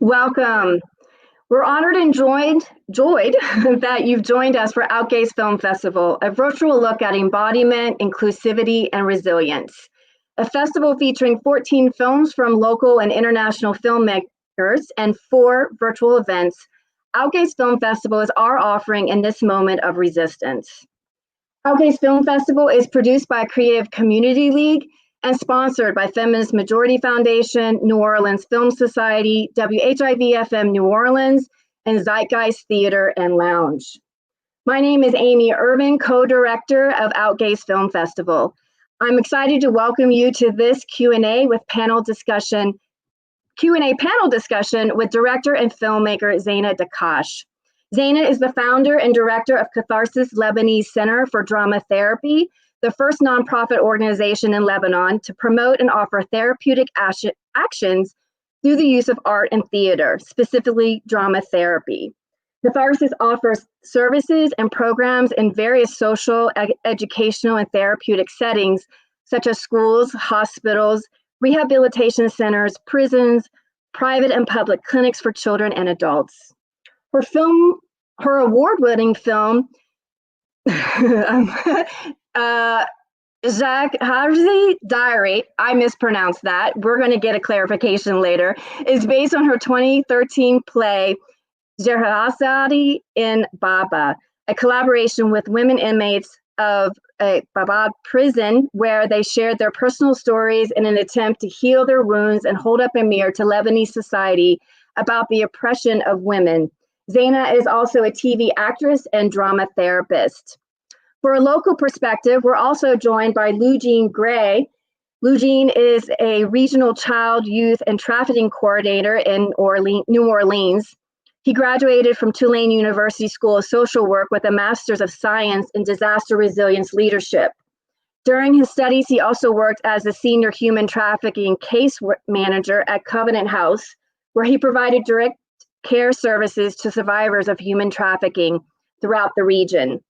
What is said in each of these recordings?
Welcome. We're honored and joyed that you've joined us for Outgaze Film Festival, a virtual look at embodiment, inclusivity, and resilience. A festival featuring 14 films from local and international filmmakers and 4 virtual events. Outgaze Film Festival is our offering in this moment of resistance. Outgaze Film Festival is produced by Creative Community League and sponsored by Feminist Majority Foundation, New Orleans Film Society, WHIV-FM New Orleans, and Zeitgeist Theater and Lounge. My name is Amy Urban, co-director of Outgaze Film Festival. I'm excited to welcome you to this Q&A panel discussion with director and filmmaker Zeina Daccache. Zeina is the founder and director of Catharsis Lebanese Center for Drama Therapy, the first nonprofit organization in Lebanon to promote and offer therapeutic actions through the use of art and theater, specifically drama therapy. Catharsis offers services and programs in various social, educational, and therapeutic settings, such as schools, hospitals, rehabilitation centers, prisons, private and public clinics for children and adults. Her award-winning film, Scheherazade Diary, I mispronounced that, we're going to get a clarification later, is based on her 2013 play, Scheherazade in Baabda, a collaboration with women inmates of Baabda Prison, where they shared their personal stories in an attempt to heal their wounds and hold up a mirror to Lebanese society about the oppression of women. Zeina is also a TV actress and drama therapist. For a local perspective, we're also joined by Eugene Gray. Eugene is a regional child, youth, and trafficking coordinator in New Orleans. He graduated from Tulane University School of Social Work with a Master's of Science in Disaster Resilience Leadership. During his studies, he also worked as a senior human trafficking case manager at Covenant House, where he provided direct care services to survivors of human trafficking throughout the region.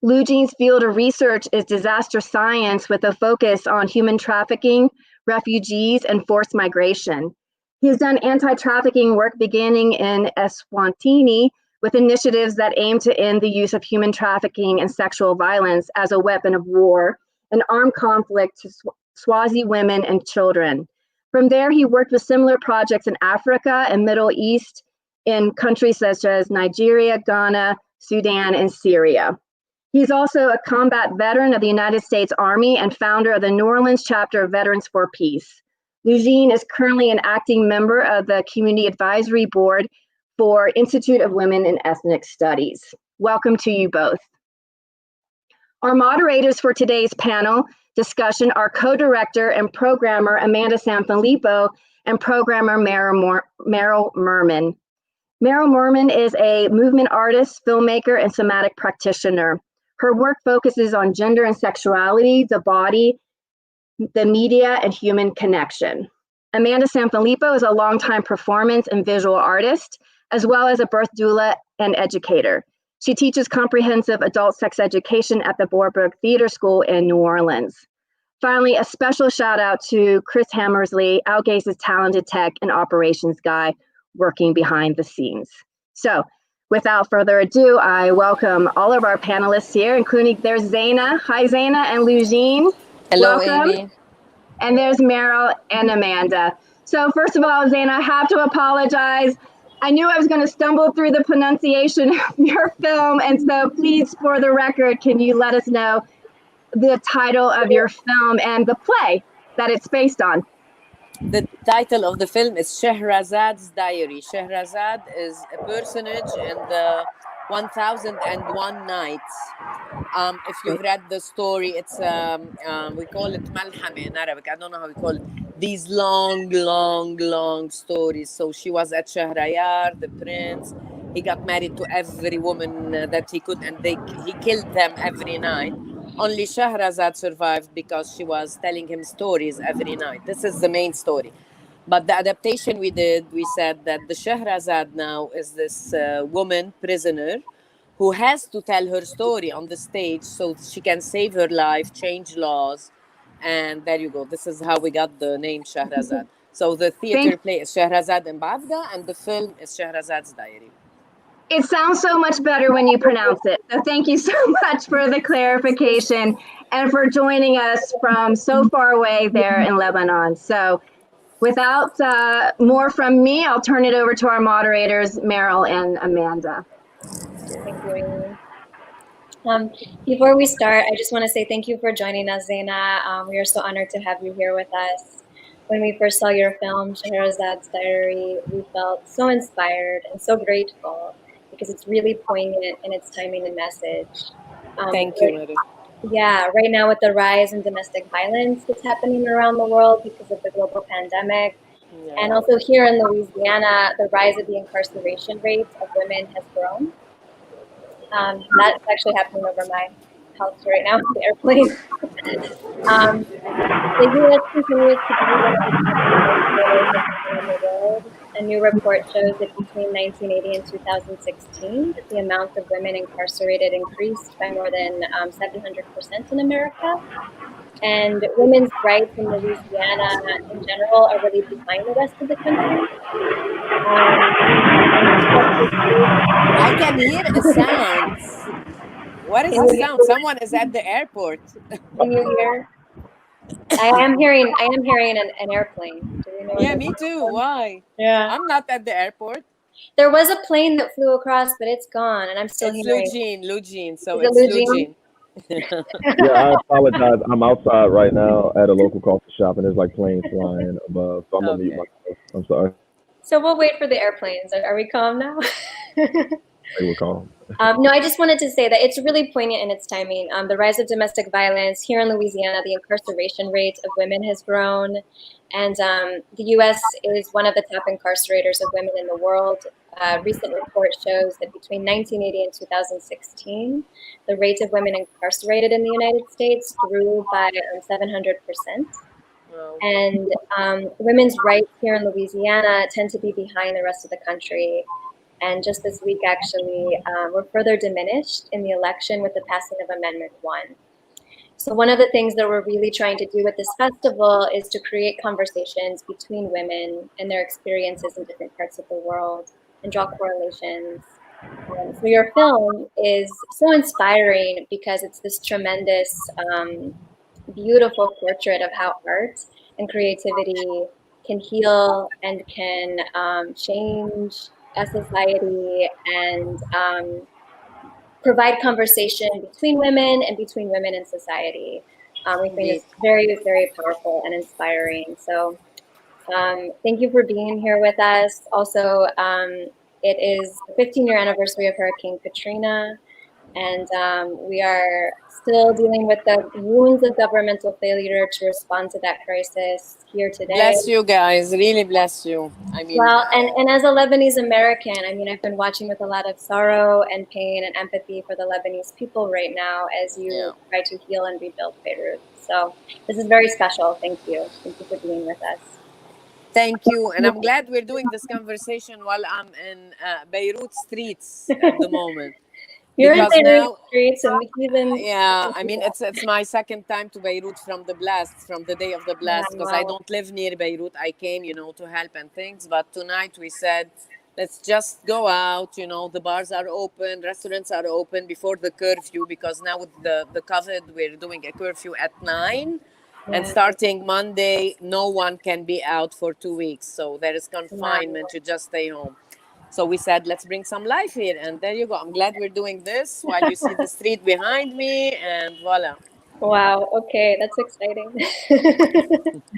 Eugene's field of research is disaster science with a focus on human trafficking, refugees, and forced migration. He has done anti-trafficking work beginning in Eswatini with initiatives that aim to end the use of human trafficking and sexual violence as a weapon of war and armed conflict to Swazi women and children. From there, he worked with similar projects in Africa and Middle East in countries such as Nigeria, Ghana, Sudan, and Syria. He's also a combat veteran of the United States Army and founder of the New Orleans chapter of Veterans for Peace. Eugene is currently an acting member of the Community Advisory Board for Institute of Women in Ethnic Studies. Welcome to you both. Our moderators for today's panel discussion are co-director and programmer Amanda Sanfilippo and programmer Meryl Merman. Meryl Merman is a movement artist, filmmaker, and somatic practitioner. Her work focuses on gender and sexuality, the body, the media, and human connection. Amanda Sanfilippo is a longtime performance and visual artist, as well as a birth doula and educator. She teaches comprehensive adult sex education at the Borbrook Theater School in New Orleans. Finally, a special shout out to Chris Hammersley, Outgaze's talented tech and operations guy working behind the scenes. So, without further ado, I welcome all of our panelists here, including there's Zeina. Hi, Zeina and Eugene. Hello, welcome. Amy. And there's Meryl and Amanda. So first of all, Zeina, I have to apologize. I knew I was going to stumble through the pronunciation of your film. And so please, for the record, can you let us know the title of your film and the play that it's based on? The title of the film is Scheherazade's Diary. Scheherazade is a personage in the 1001 Nights. If you've read the story, it's we call it malhame in Arabic. I don't know how we call it. These long stories. So she was at Shahrayar, the prince. He got married to every woman that he could, and he killed them every night. Only Scheherazade survived because she was telling him stories every night. This is the main story. But the adaptation we did, we said that the Scheherazade now is this woman prisoner who has to tell her story on the stage so she can save her life, change laws. And there you go. This is how we got the name Scheherazade. So the theater play is Scheherazade and Baabda, and the film is Scheherazade's Diary. It sounds so much better when you pronounce it. So thank you so much for the clarification and for joining us from so far away there in Lebanon. So without more from me, I'll turn it over to our moderators, Meryl and Amanda. Thank you, Amy. Before we start, I just want to say thank you for joining us, Zeina. We are so honored to have you here with us. When we first saw your film, Scheherazade's Diary, we felt so inspired and so grateful because it's really poignant in its timing and message. Thank you, Mary. Yeah, right now with the rise in domestic violence that's happening around the world because of the global pandemic, and also here in Louisiana, the rise of the incarceration rates of women has grown. That's actually happening over my house right now, the airplane. The U.S. continues to be one of the top incarcerators in the world. A new report shows that between 1980 and 2016, the amount of women incarcerated increased by more than 700% in America. And women's rights in Louisiana in general are really behind the rest of the country. I can hear a sound. What is the sound? Someone is at the airport. Can you hear? I am hearing an airplane. Do you know? Yeah, me too. Why? Yeah. I'm not at the airport. There was a plane that flew across, but it's gone, and I'm still hearing. Lugene. So Is it's it Lugene. Yeah, I apologize. I'm outside right now at a local coffee shop, and there's like planes flying above, so I'm gonna mute myself. I'm sorry. So we'll wait for the airplanes. Are we calm now? They were calm. No, I just wanted to say that it's really poignant in its timing. The rise of domestic violence here in Louisiana, the incarceration rate of women has grown, and the U.S. is one of the top incarcerators of women in the world. A recent report shows that between 1980 and 2016, the rate of women incarcerated in the United States grew by 700%. And women's rights here in Louisiana tend to be behind the rest of the country. And just this week, actually, were further diminished in the election with the passing of Amendment 1. So one of the things that we're really trying to do with this festival is to create conversations between women and their experiences in different parts of the world and draw correlations. So your film is so inspiring because it's this tremendous, beautiful portrait of how art and creativity can heal and can change a society and provide conversation between women and between women and society. We think it's very, very powerful and inspiring. So thank you for being here with us. Also, it is the 15-year anniversary of Hurricane Katrina, and we are still dealing with the wounds of governmental failure to respond to that crisis here today. Bless you guys, really bless you. I mean, well, and as a Lebanese American, I mean, I've been watching with a lot of sorrow and pain and empathy for the Lebanese people right now as you try to heal and rebuild Beirut. So this is very special. Thank you. Thank you for being with us. Thank you. And I'm glad we're doing this conversation while I'm in Beirut streets at the moment. You're in Beirut streets and even I mean, it's my second time to Beirut from the blast, from the day of the blast, because I don't live near Beirut. I came, to help and things. But tonight we said, let's just go out. The bars are open, restaurants are open before the curfew, because now with the COVID, we're doing a curfew at 9. And starting Monday, no one can be out for 2 weeks. So there is confinement. You just stay home. So we said, let's bring some life here. And there you go. I'm glad we're doing this while you see the street behind me. And voila. Wow. Okay. That's exciting.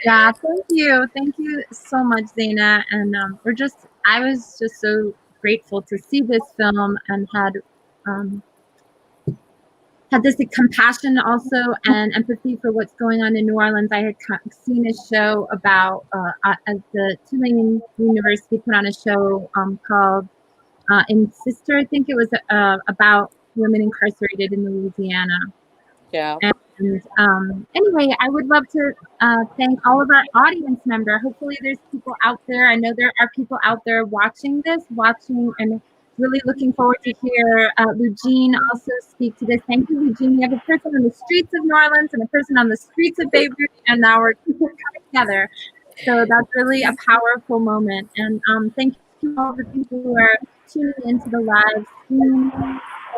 Yeah. Thank you. Thank you so much, Zeina. And I was just so grateful to see this film and had this compassion also and empathy for what's going on in New Orleans. I had seen a show about, the Tulane University put on a show called In Sister, I think it was about women incarcerated in Louisiana. Yeah. And anyway, I would love to thank all of our audience members. Hopefully there's people out there. I know there are people out there watching and really looking forward to hear Lugene also speak to this. Thank you, Lugene. We have a person on the streets of New Orleans and a person on the streets of Beirut, and now we're coming together. So that's really a powerful moment. And thank you all the people who are tuning into the live stream.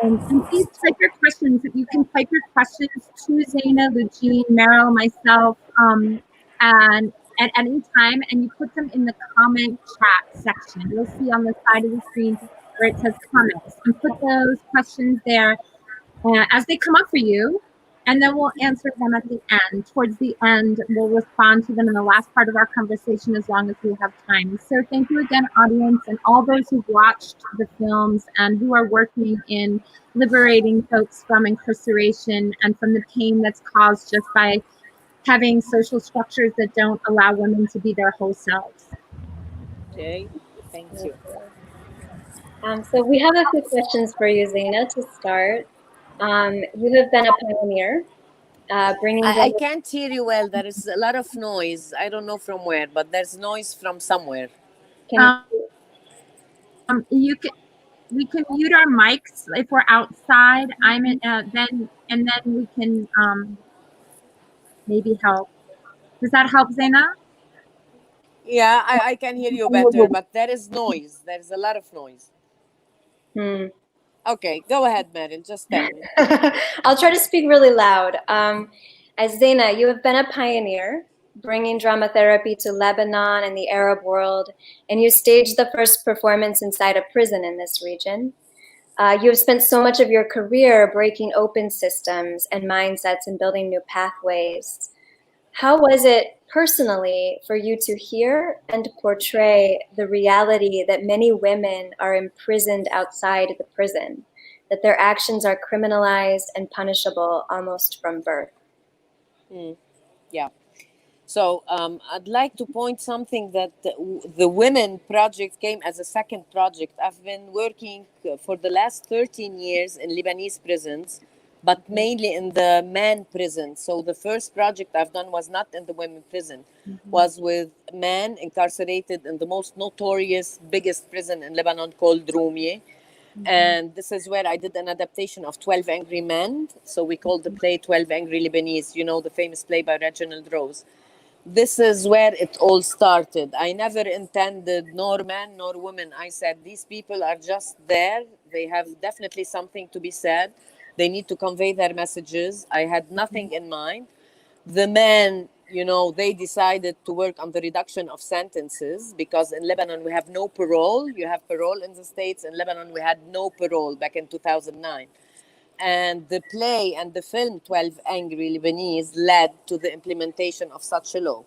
And please type your questions. You can type your questions to Zeina, Eugene, Meryl, myself, and at any time, and you put them in the comment chat section. You'll see on the side of the screen where it says comments. And put those questions there as they come up for you, and then we'll answer them at the end. Towards the end, we'll respond to them in the last part of our conversation as long as we have time. So thank you again, audience, and all those who've watched the films and who are working in liberating folks from incarceration and from the pain that's caused just by having social structures that don't allow women to be their whole selves. Okay, thank you. So we have a few questions for you, Zeina, to start. You have been a pioneer, bringing I can't hear you well. There is a lot of noise. I don't know from where, but there's noise from somewhere. We can mute our mics if we're outside. Then we can maybe help. Does that help, Zeina? Yeah, I can hear you better, but there is noise. There's a lot of noise. Okay, go ahead, Meryl. Just tell me. I'll try to speak really loud. As Zeina, you have been a pioneer, bringing drama therapy to Lebanon and the Arab world, and you staged the first performance inside a prison in this region. You have spent so much of your career breaking open systems and mindsets and building new pathways. How was it personally for you to hear and portray the reality that many women are imprisoned outside the prison, that their actions are criminalized and punishable almost from birth? Yeah. So I'd like to point something that the Women Project came as a second project. I've been working for the last 13 years in Lebanese prisons, but mainly in the men prison. So the first project I've done was not in the women prison, was with men incarcerated in the most notorious, biggest prison in Lebanon called Rumie. And this is where I did an adaptation of 12 Angry Men. So we called the play 12 Angry Lebanese, you know, the famous play by Reginald Rose. This is where it all started. I never intended nor man nor woman. I said, these people are just there. They have definitely something to be said. They need to convey their messages. I had nothing in mind. The men, you know, they decided to work on the reduction of sentences because in Lebanon we have no parole. You have parole in the States. In Lebanon we had no parole back in 2009. And the play and the film 12 Angry Lebanese led to the implementation of such a law.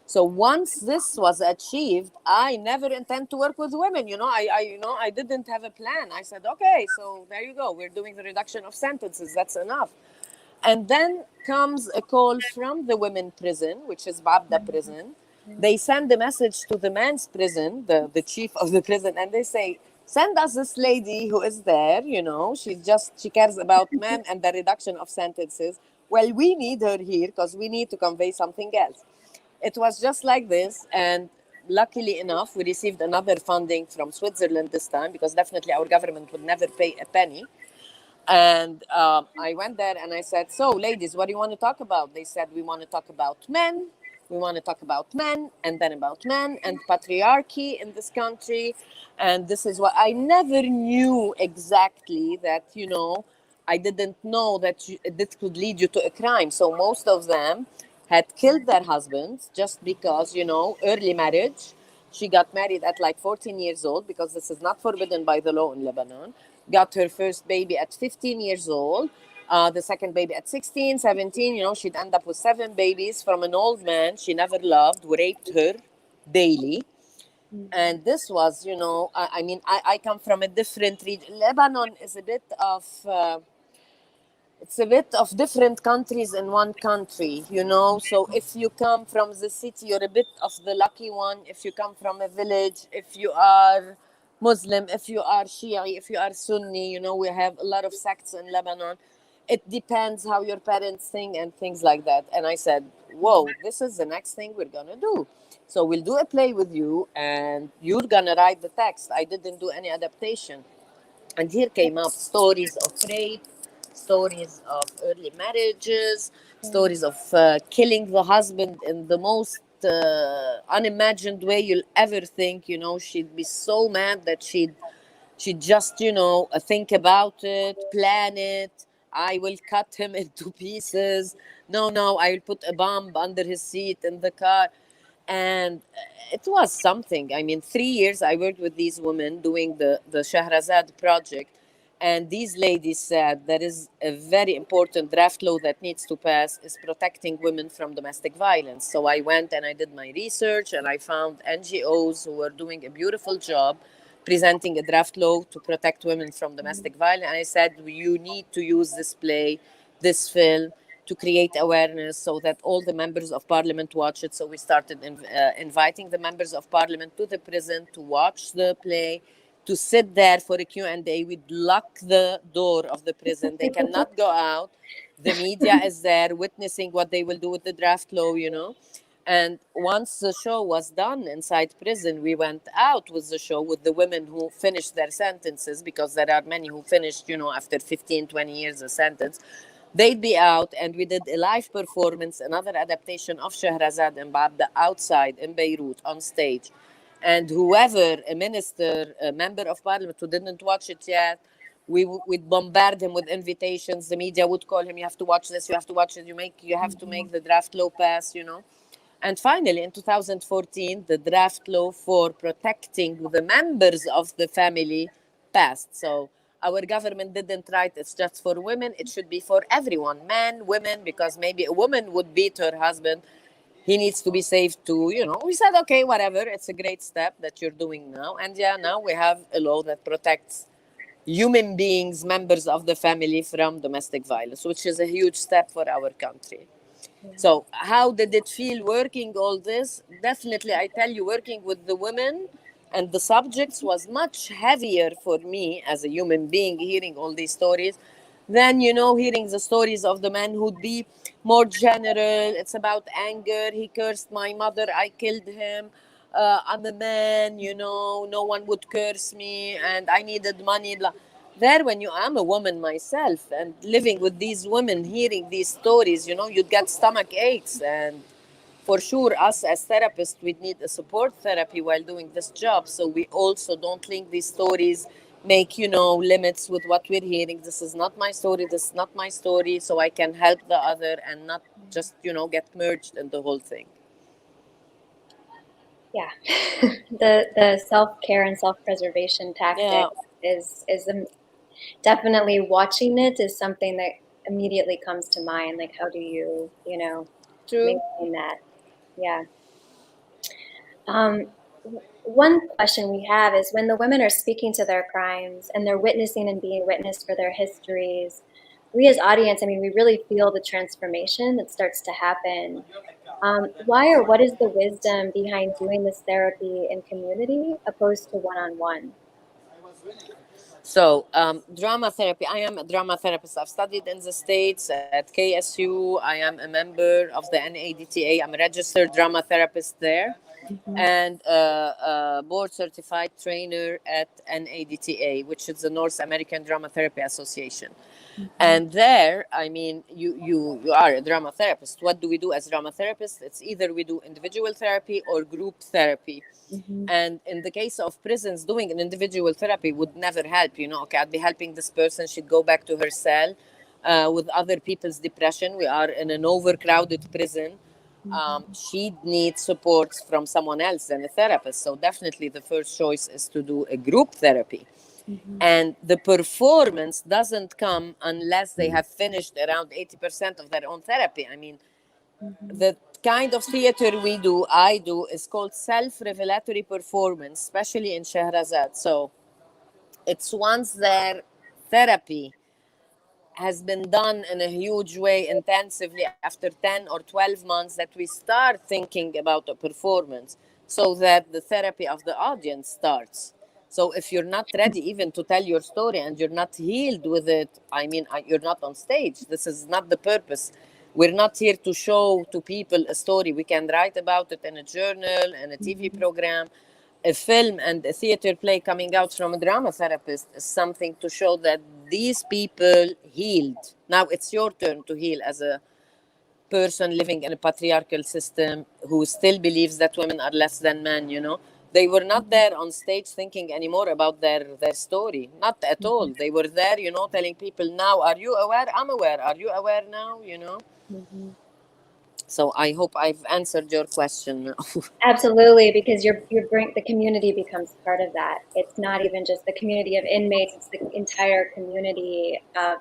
So once this was achieved, I never intend to work with women. I didn't have a plan. I said, okay, so there you go. We're doing the reduction of sentences. That's enough. And then comes a call from the women prison, which is Baabda Prison. They send a message to the men's prison, the chief of the prison, and they say, send us this lady who is there, you know, she cares about men and the reduction of sentences. Well, we need her here because we need to convey something else. It was just like this. And luckily enough, we received another funding from Switzerland this time because definitely our government would never pay a penny. And I went there and I said, so ladies, what do you want to talk about? They said, we want to talk about men. We want to talk about men and then about men and patriarchy in this country. And this is what I never knew exactly that, you know, I didn't know that this could lead you to a crime. So most of them had killed their husbands just because, you know, early marriage. She got married at like 14 years old because this is not forbidden by the law in Lebanon. Got her first baby at 15 years old. The second baby at 16, 17, you know, she'd end up with 7 babies from an old man she never loved, who raped her daily. And this was, you know, I come from a different region. Lebanon is a bit of, it's a bit of different countries in one country, you know. So if you come from the city, you're a bit of the lucky one. If you come from a village, if you are Muslim, if you are Shia, if you are Sunni, you know, we have a lot of sects in Lebanon. It depends how your parents think and things like that. And I said, whoa, this is the next thing we're going to do. So we'll do a play with you and you're going to write the text. I didn't do any adaptation. And here came up stories of rape, stories of early marriages, stories of killing the husband in the most unimagined way you'll ever think. You know, she'd be so mad that she'd just, you know, think about it, plan it. I will cut him into pieces. No, I will put a bomb under his seat in the car. And it was something. I mean, 3 years I worked with these women doing the Scheherazade project. And these ladies said there is a very important draft law that needs to pass is protecting women from domestic violence. So I went and I did my research and I found NGOs who were doing a beautiful job presenting a draft law to protect women from domestic violence. And I said, you need to use this play, this film, to create awareness so that all the members of parliament watch it. So we started inviting the members of parliament to the prison to watch the play, to sit there for a Q&A. We'd lock the door of the prison. They cannot go out. The media is there witnessing what they will do with the draft law, you know. And once the show was done inside prison, we went out with the show with the women who finished their sentences, because there are many who finished, you know, after 15, 20 years a sentence. They'd be out, and we did a live performance, another adaptation of Scheherazade and Baabda outside in Beirut on stage. And whoever, a minister, a member of parliament who didn't watch it yet, we'd bombard him with invitations. The media would call him, you have to watch this, you have to watch it, you have to make the draft law pass, you know. And finally, in 2014, the draft law for protecting the members of the family passed. So our government didn't write it's just for women. It should be for everyone, men, women, because maybe a woman would beat her husband. He needs to be safe too, you know. We said, okay, whatever. It's a great step that you're doing now. And yeah, now we have a law that protects human beings, members of the family, from domestic violence, which is a huge step for our country. So how did it feel working all this? Definitely, I tell you, working with the women and the subjects was much heavier for me as a human being, hearing all these stories, than, you know, hearing the stories of the men who'd be more general. It's about anger. He cursed my mother. I killed him. I'm a man, you know, no one would curse me and I needed money. Blah. There, when I'm a woman myself and living with these women, hearing these stories, you know, you'd get stomach aches. And for sure, us as therapists, we'd need a support therapy while doing this job. So we also don't link these stories, make, you know, limits with what we're hearing. This is not my story. This is not my story. So I can help the other and not just, you know, get merged in the whole thing. Yeah, the self-care and self-preservation tactic is definitely, watching it is something that immediately comes to mind. Like, how do you, you know, maintain that? Yeah. One question we have is, when the women are speaking to their crimes and they're witnessing and being witnessed for their histories, we as audience, I mean, we really feel the transformation that starts to happen. Why or what is the wisdom behind doing this therapy in community opposed to one-on-one? So drama therapy, I am a drama therapist. I've studied in the States at KSU. I am a member of the NADTA. I'm a registered drama therapist there. And a board certified trainer at NADTA, which is the North American Drama Therapy Association. And there, I mean, you are a drama therapist. What do we do as drama therapists? It's either we do individual therapy or group therapy. And in the case of prisons, doing an individual therapy would never help. You know, okay, I'd be helping this person. She'd go back to her cell with other people's depression. We are in an overcrowded prison. She'd need support from someone else than a therapist. So definitely the first choice is to do a group therapy. And the performance doesn't come unless they have finished around 80% of their own therapy. I mean, the kind of theater I do, is called self-revelatory performance, especially in Scheherazade. So it's once their therapy has been done in a huge way, intensively, after 10 or 12 months, that we start thinking about a performance, so that the therapy of the audience starts. So if you're not ready even to tell your story and you're not healed with it, I mean, you're not on stage. This is not the purpose. We're not here to show to people a story. We can write about it in a journal and a TV program. A film and a theater play coming out from a drama therapist is something to show that these people healed. Now it's your turn to heal as a person living in a patriarchal system who still believes that women are less than men, you know. They were not there on stage thinking anymore about their story. Not at all. They were there, you know, telling people, now, are you aware? I'm aware. Are you aware now? You know? Mm-hmm. So I hope I've answered your question. Absolutely, because the community becomes part of that. It's not even just the community of inmates; it's the entire community of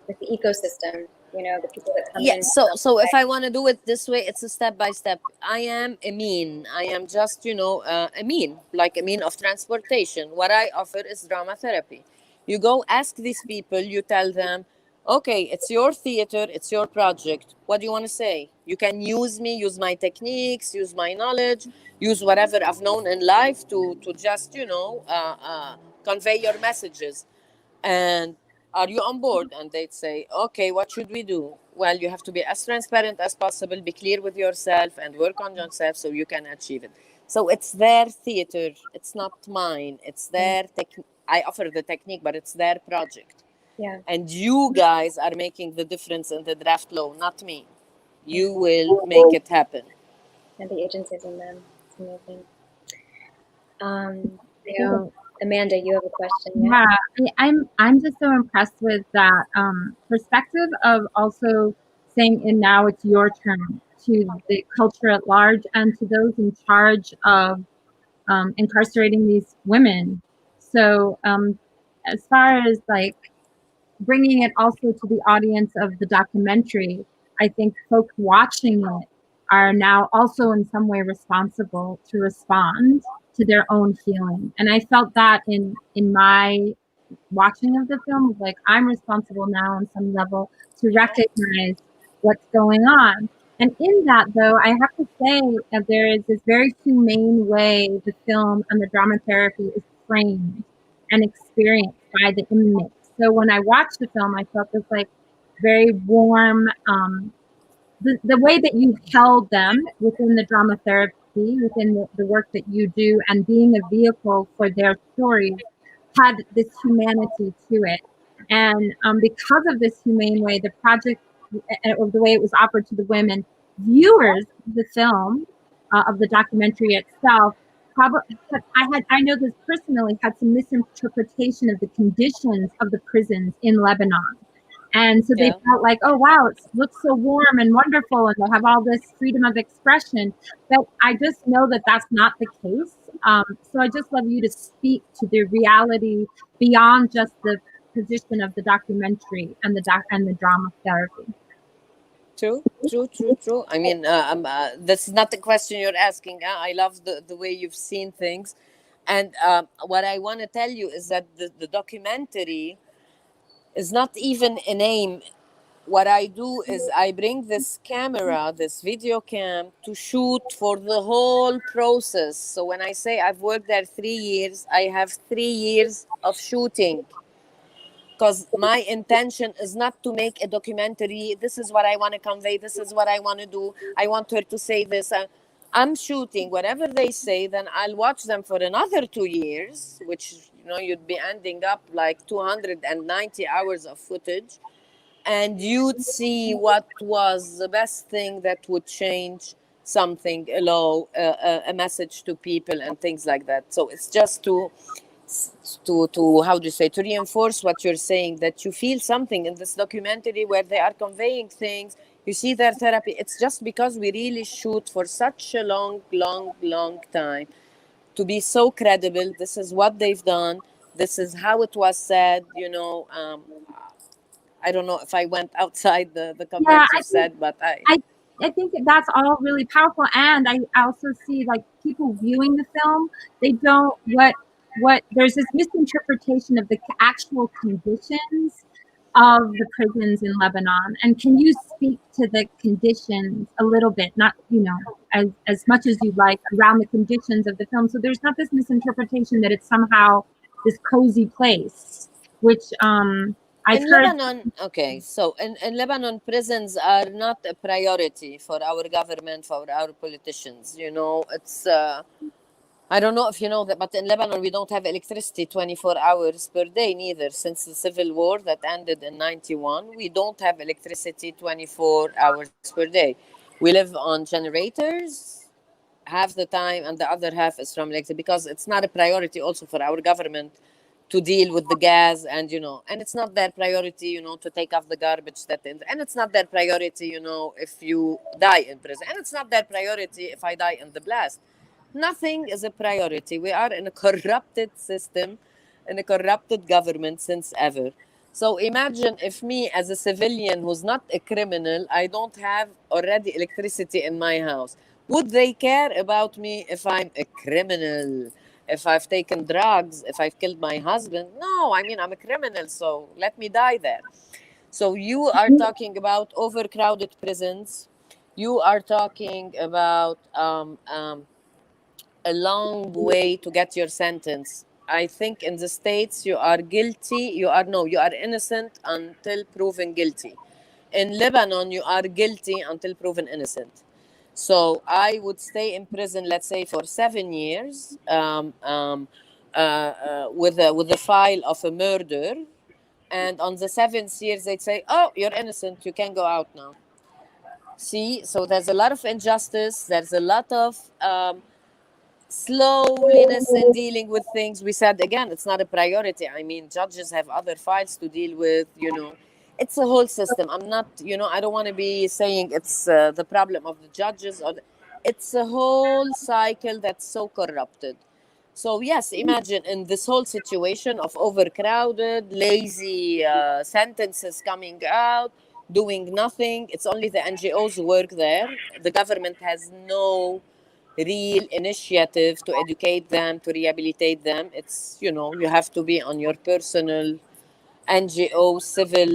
like the ecosystem. You know, the people that come in. So if I want to do it this way, it's a step by step. I am a mean. I am just, you know, a mean, like a mean of transportation. What I offer is drama therapy. You go ask these people, you tell them, okay, it's your theater, it's your project. What do you want to say? You can use me, use my techniques, use my knowledge, use whatever I've known in life to just, you know, convey your messages. And are you on board? And they'd say, okay, what should we do? Well, you have to be as transparent as possible, be clear with yourself, and work on yourself so you can achieve it. So it's their theater. It's not mine. It's their I offer the technique, but it's their project. Yeah. And you guys are making the difference in the draft law, not me. You will make it happen. And the agencies in them. It's amazing. Amanda, you have a question. Yeah, I'm just so impressed with that perspective of also saying, and now it's your turn, to the culture at large and to those in charge of incarcerating these women. So as far as like bringing it also to the audience of the documentary, I think folks watching it are now also in some way responsible to respond to their own healing. And I felt that in my watching of the film, like I'm responsible now on some level to recognize what's going on. And in that, though, I have to say that there is this very humane way the film and the drama therapy is framed and experienced by the inmates. So when I watched the film, I felt this like very warm, the way that you held them within the drama therapy, within the work that you do, and being a vehicle for their stories had this humanity to it. And because of this humane way, the project, or the way it was offered to the women, viewers of the film, of the documentary itself, probably, I know this personally, had some misinterpretation of the conditions of the prisons in Lebanon. And so they felt like, oh, wow, it looks so warm and wonderful, and they have all this freedom of expression. But I just know that that's not the case. So I just love you to speak to the reality beyond just the position of the documentary and the drama therapy. True. I mean, that's not the question you're asking. I love the way you've seen things. And what I want to tell you is that the documentary is not even a name. What I do is I bring this camera, this video cam, to shoot for the whole process. So when I say I've worked there 3 years, I have 3 years of shooting. Because my intention is not to make a documentary. This is what I want to convey. This is what I want to do. I want her to say this. I'm shooting whatever they say. Then I'll watch them for another 2 years, which, you know, you'd be ending up like 290 hours of footage. And you'd see what was the best thing that would change something, a message to people and things like that. So it's just to how do you say, to reinforce what you're saying, that you feel something in this documentary where they are conveying things. You see their therapy. It's just because we really shoot for such a long time to be so credible. This is what they've done. This is how it was said, you know. I don't know if I went outside the comment you said, but I think that's all really powerful. And I also see like people viewing the film, they don't, there's this misinterpretation of the actual conditions of the prisons in Lebanon. And can you speak to the conditions a little bit, not, you know, as much as you like, around the conditions of the film? So there's not this misinterpretation that it's somehow this cozy place, which I've heard. Lebanon, okay, so in Lebanon, prisons are not a priority for our government, for our politicians. You know, it's I don't know if you know that, but in Lebanon, we don't have electricity 24 hours per day, neither. Since the civil war that ended in 91, we don't have electricity 24 hours per day. We live on generators half the time, and the other half is from electricity, because it's not a priority also for our government to deal with the gas, and and it's not their priority, to take off the garbage and it's not their priority, if you die in prison, and it's not their priority if I die in the blast. Nothing is a priority. We are in a corrupted system, in a corrupted government since ever. So imagine if me, as a civilian who's not a criminal, I don't have already electricity in my house. Would they care about me if I'm a criminal? If I've taken drugs, if I've killed my husband? No, I mean, I'm a criminal, so let me die there. So you are talking about overcrowded prisons. You are talking about a long way to get your sentence. I think in the States you are guilty, you are innocent until proven guilty. In Lebanon, you are guilty until proven innocent. So I would stay in prison, let's say, for 7 years, with a file of a murder. And on the 7th year, they'd say, "Oh, you're innocent. You can go out now." See, so there's a lot of injustice. There's a lot of slowness in dealing with things. We said again, it's not a priority. I mean, judges have other files to deal with. It's a whole system. I'm not, I don't want to be saying it's the problem of the judges, it's a whole cycle that's so corrupted. So yes, imagine in this whole situation of overcrowded, lazy sentences coming out, doing nothing. It's only the NGOs who work there. The government has no real initiative to educate them, to rehabilitate them. It's, you have to be on your personal NGO civil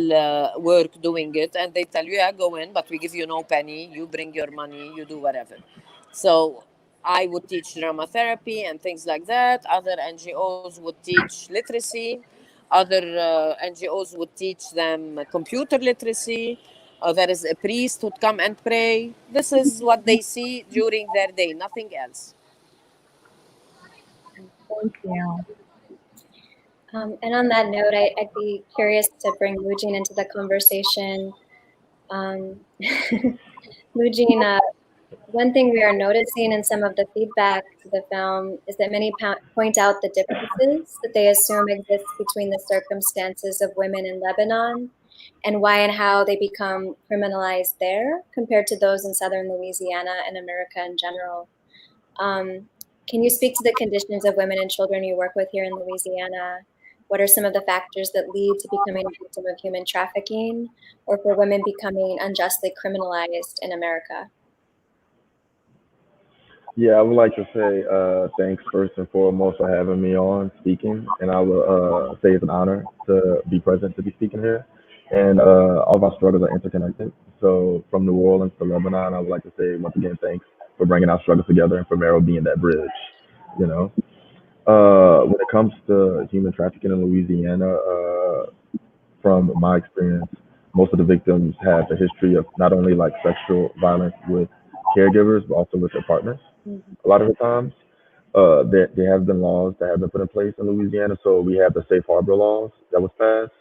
work doing it, and they tell you, yeah, go in, but we give you no penny. You bring your money, you do whatever. So I would teach drama therapy and things like that. Other NGOs would teach literacy. Other NGOs would teach them computer literacy. There is a priest who'd come and pray. This is what they see during their day, nothing else. Thank you. And on that note, I'd be curious to bring Mujin into the conversation. Mujin, one thing we are noticing in some of the feedback to the film is that many point out the differences that they assume exist between the circumstances of women in Lebanon and why and how they become criminalized there compared to those in southern Louisiana and America in general. Can you speak to the conditions of women and children you work with here in Louisiana? What are some of the factors that lead to becoming a victim of human trafficking or for women becoming unjustly criminalized in America? Yeah, I would like to say thanks first and foremost for having me on speaking, and I will say it's an honor to be present to be speaking here. And all of our struggles are interconnected. So from New Orleans to Lebanon, I would like to say once again thanks for bringing our struggles together and for Mero being that bridge. You know, when it comes to human trafficking in Louisiana, from my experience, most of the victims have a history of not only like sexual violence with caregivers, but also with their partners. A lot of the times, there have been laws that have been put in place in Louisiana. So we have the safe harbor laws that was passed,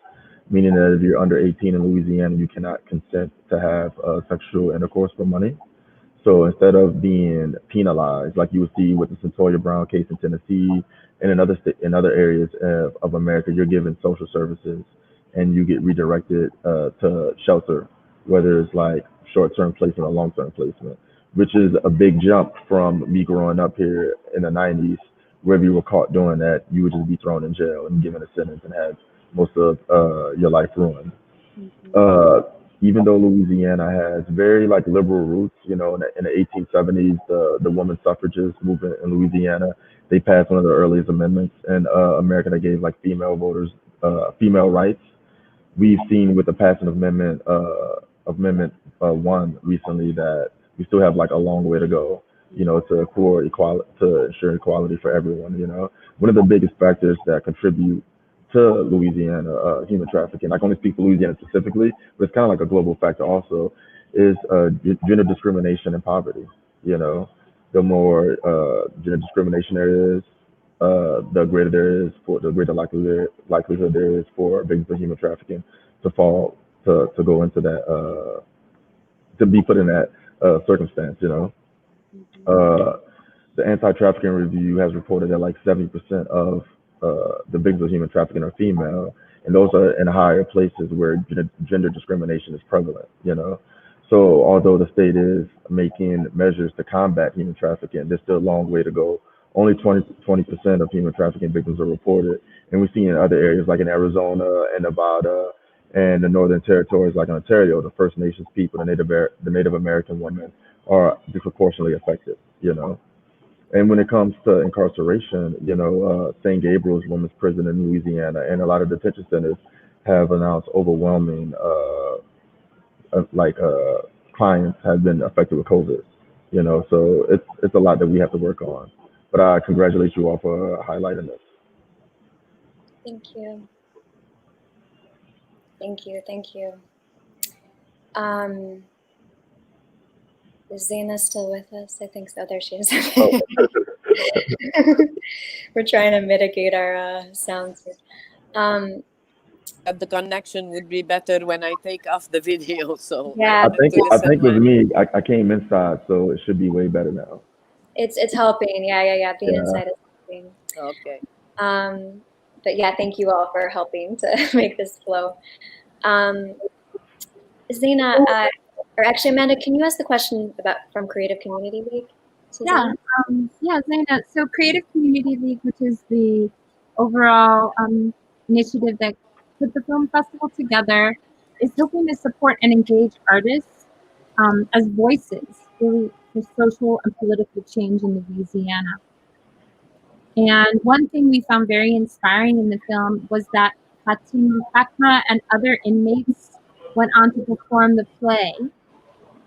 meaning that if you're under 18 in Louisiana, you cannot consent to have sexual intercourse for money. So instead of being penalized, like you would see with the Centolia Brown case in Tennessee and in other areas of America, you're given social services and you get redirected to shelter, whether it's like short-term placement or long-term placement, which is a big jump from me growing up here in the 90s, where if you were caught doing that, you would just be thrown in jail and given a sentence and have most of your life ruined. Even though Louisiana has very like liberal roots, in the 1870s, the woman suffragist movement in Louisiana, they passed one of the earliest amendments in America that gave like female voters female rights. We've seen with the passing of Amendment 1 recently that we still have like a long way to go, to ensure equality for everyone. One of the biggest factors that contribute to Louisiana human trafficking, I can only speak for Louisiana specifically, but it's kind of like a global factor also, is gender discrimination and poverty. the more gender discrimination there is, the greater likelihood there is for victims of human trafficking to go into that, to be put in that circumstance. The Anti-Trafficking Review has reported that like 70% of the victims of human trafficking are female, and those are in higher places where gender discrimination is prevalent. So although the state is making measures to combat human trafficking, there's still a long way to go. Only 20% of human trafficking victims are reported, and we see in other areas like in Arizona and Nevada and the Northern Territories, like in Ontario, the First Nations people, the Native American women are disproportionately affected. And when it comes to incarceration, St. Gabriel's Women's Prison in Louisiana and a lot of detention centers have announced overwhelming clients have been affected with COVID. So it's a lot that we have to work on. But I congratulate you all for highlighting this. Thank you. Thank you. Thank you. Is Zeina still with us? I think so. There she is. We're trying to mitigate our sounds. The connection would be better when I take off the video. So yeah, I think with me, I came inside, so it should be way better now. It's helping. Yeah. Being inside is helping. Okay. But yeah, thank you all for helping to make this flow. Zeina, or actually Amanda, can you ask the question from Creative Community League? Yeah, Zeina. So Creative Community League, which is the overall initiative that put the film festival together, is hoping to support and engage artists as voices really for social and political change in Louisiana. And one thing we found very inspiring in the film was that Fatima and other inmates went on to perform the play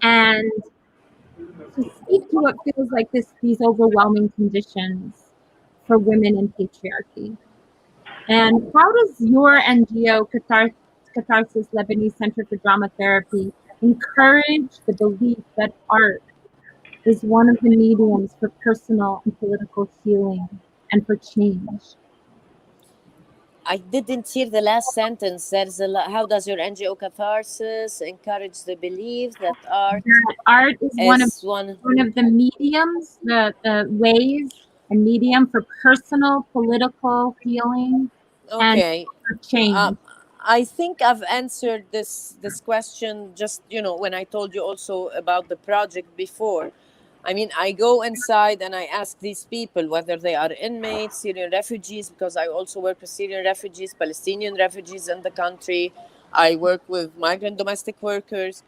and to speak to what feels like these overwhelming conditions for women in patriarchy. And how does your NGO, Catharsis Lebanese Center for Drama Therapy, encourage the belief that art is one of the mediums for personal and political healing and for change? I didn't hear the last sentence. There's how does your NGO Catharsis encourage the belief that art is one of the mediums, the ways and medium for personal political healing and for change? I think I've answered this question just when I told you also about the project before. I mean, I go inside and I ask these people whether they are inmates, Syrian refugees, because I also work with Syrian refugees, Palestinian refugees in the country. I work with migrant domestic workers.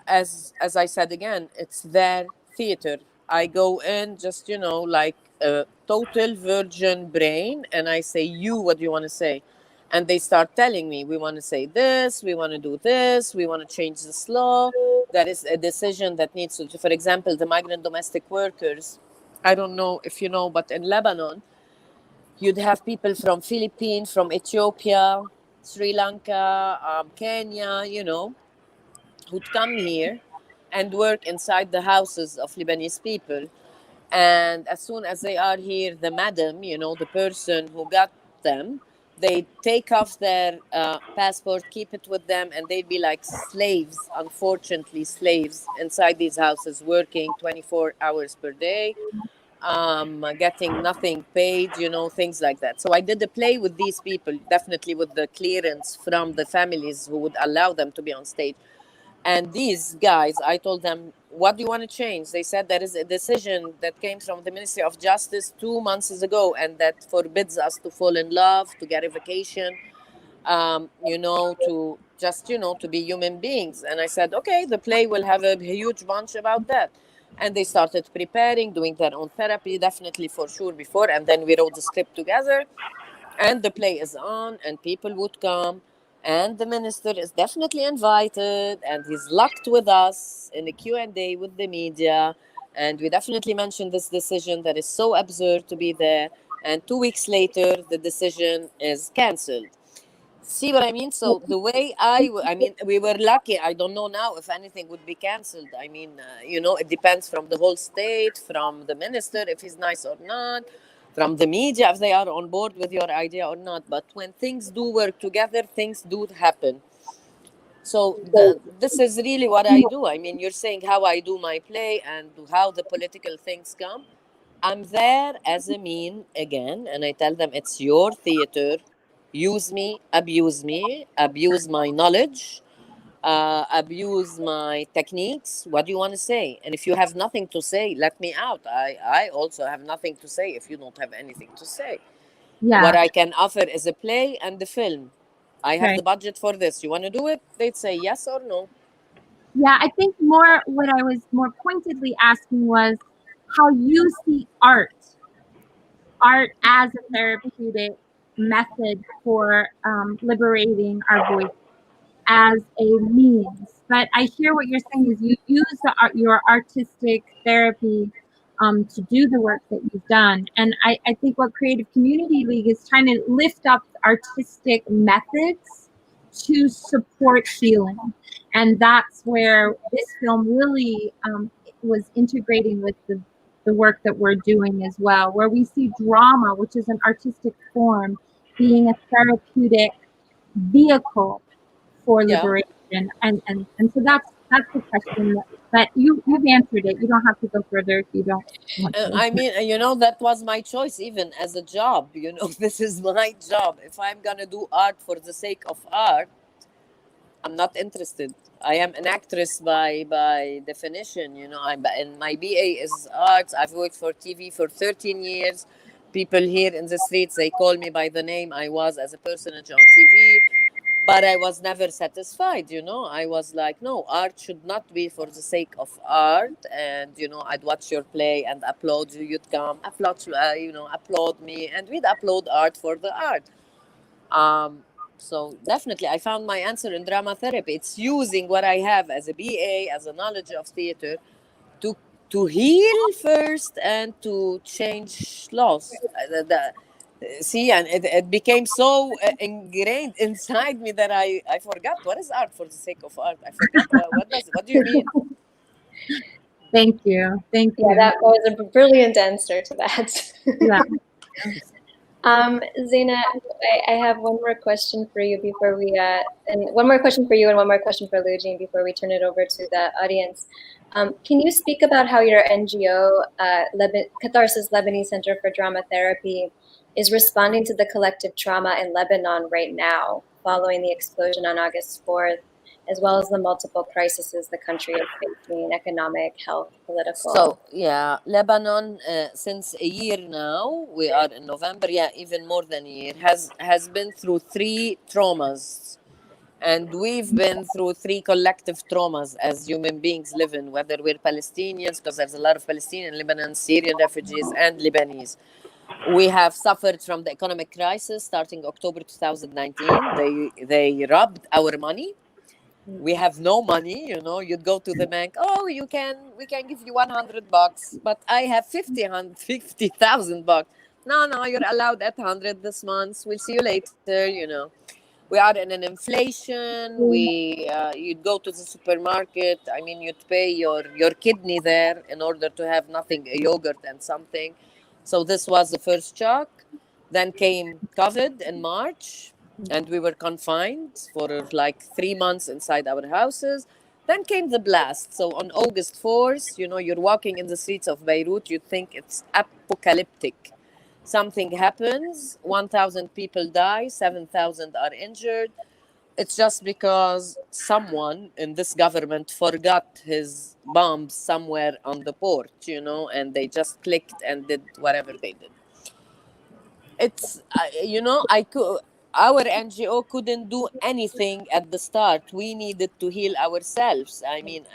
As I said again, it's their theater. I go in just, like a total virgin brain, and I say, what do you want to say? And they start telling me, we want to say this, we want to do this, we want to change this law. That is a decision that needs to, for example, the migrant domestic workers. I don't know if you know, but in Lebanon, you'd have people from Philippines, from Ethiopia, Sri Lanka, Kenya, who'd come here and work inside the houses of Lebanese people. And as soon as they are here, the madam, the person who got them, they take off their passport, keep it with them, and they'd be like slaves, unfortunately slaves, inside these houses, working 24 hours per day, getting nothing paid, things like that. So I did a play with these people, definitely with the clearance from the families who would allow them to be on stage. And these guys, I told them, what do you want to change? They said there is a decision that came from the Ministry of Justice 2 months ago, and that forbids us to fall in love, to get a vacation, to just, to be human beings. And I said, okay, the play will have a huge bunch about that. And they started preparing, doing their own therapy, definitely for sure before. And then we wrote the script together, and the play is on, and people would come. And the minister is definitely invited, and he's locked with us in a Q&A with the media. And we definitely mentioned this decision that is so absurd to be there. And 2 weeks later, the decision is cancelled. See what I mean? So the way I mean, we were lucky. I don't know now if anything would be canceled. I mean, it depends from the whole state, from the minister, if he's nice or not, from the media, if they are on board with your idea or not. But when things do work together, things do happen. So this is really what I do. I mean, you're saying how I do my play and how the political things come. I'm there as a mean again, and I tell them it's your theater. Use me, abuse my knowledge, abuse my techniques. What do you want to say? And if you have nothing to say, let me out. I also have nothing to say if you don't have anything to say. Yeah. What I can offer is a play and the film. I have Right. the budget for this. You want to do it? They'd say yes or no. Yeah, I think what I was more pointedly asking was how you see art as a therapeutic method for liberating our voice as a means. But I hear what you're saying is you use your artistic therapy to do the work that you've done. And I think what Creative Community League is trying to lift up artistic methods to support healing. And that's where this film really was integrating with the work that we're doing as well, where we see drama, which is an artistic form, being a therapeutic vehicle for liberation. And so that's the question that you've answered it. You don't have to go further if you don't want to. I mean, that was my choice even as a job. This is my job. If I'm going to do art for the sake of art, I'm not interested. I am an actress by definition. And my BA is arts. I've worked for TV for 13 years. People here in the streets, they call me by the name I was as a personage on TV. But I was never satisfied, I was like, no, art should not be for the sake of art. And, I'd watch your play and applaud you. You'd come, applaud me. And we'd applaud art for the art. So definitely, I found my answer in drama therapy. It's using what I have as a BA, as a knowledge of theater, to heal first and to change laws. See, and it became so ingrained inside me that I forgot what is art for the sake of art. I forgot what do you mean? Thank you. Yeah, that was a brilliant answer to that. Yeah. Zeina, I have one more question for you before we and one more question for you and one more question for Lujin before we turn it over to the audience. Can you speak about how your NGO, Catharsis Lebanese Center for Drama Therapy, is responding to the collective trauma in Lebanon right now, following the explosion on August 4th, as well as the multiple crises the country is facing, economic, health, political? So, Lebanon, since a year now, we are in November, even more than a year, has been through 3 traumas. And we've been through 3 collective traumas as human beings living, whether we're Palestinians, because there's a lot of Palestinian, Lebanon, Syrian refugees, and Lebanese. We have suffered from the economic crisis starting October 2019. They robbed our money. We have no money, you'd go to the bank. Oh, we can give you $100, but I have $50,000. No, you're allowed $100 this month. We'll see you later. We are in an inflation. You'd go to the supermarket. I mean, you'd pay your kidney there in order to have nothing, a yogurt and something. So this was the first shock. Then came COVID in March, and we were confined for like 3 months inside our houses. Then came the blast. So on August 4th, you're walking in the streets of Beirut. You think it's apocalyptic. Something happens, 1,000 people die, 7,000 are injured. It's just because someone in this government forgot his bombs somewhere on the port, and they just clicked and did whatever they did. It's, our NGO couldn't do anything at the start. We needed to heal ourselves. I mean,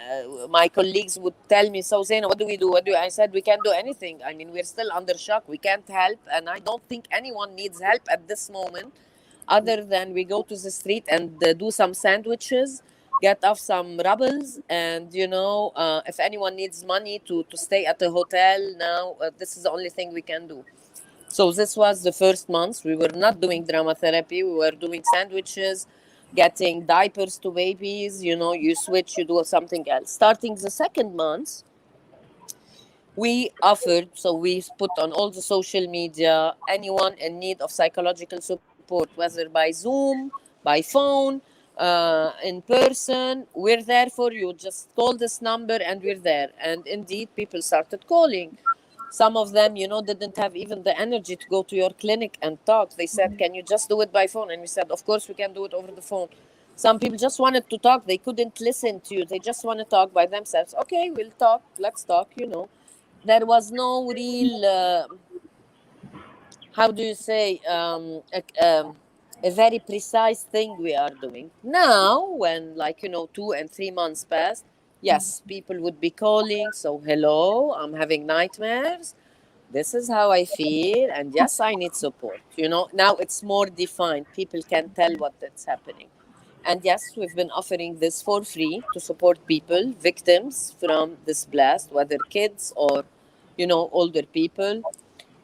my colleagues would tell me, so Zeina, what do we do? I said, we can't do anything. I mean, we're still under shock. We can't help. And I don't think anyone needs help at this moment, other than we go to the street and do some sandwiches, get off some rubbles. And, if anyone needs money to stay at a hotel now, this is the only thing we can do. So this was the first month. We were not doing drama therapy. We were doing sandwiches, getting diapers to babies. You switch, you do something else. Starting the second month, we offered, so we put on all the social media, anyone in need of psychological support, whether by Zoom, by phone, in person, we're there for you. Just call this number and we're there. And indeed, people started calling. Some of them, didn't have even the energy to go to your clinic and talk. They said, can you just do it by phone? And we said, of course, we can do it over the phone. Some people just wanted to talk. They couldn't listen to you. They just want to talk by themselves. Okay, we'll talk. Let's talk. There was no real, how do you say, a very precise thing we are doing. Now, when 2 and 3 months passed, yes, people would be calling. So, hello, I'm having nightmares. This is how I feel. And yes, I need support. Now it's more defined. People can tell what is happening. And yes, we've been offering this for free to support people, victims from this blast, whether kids or, older people.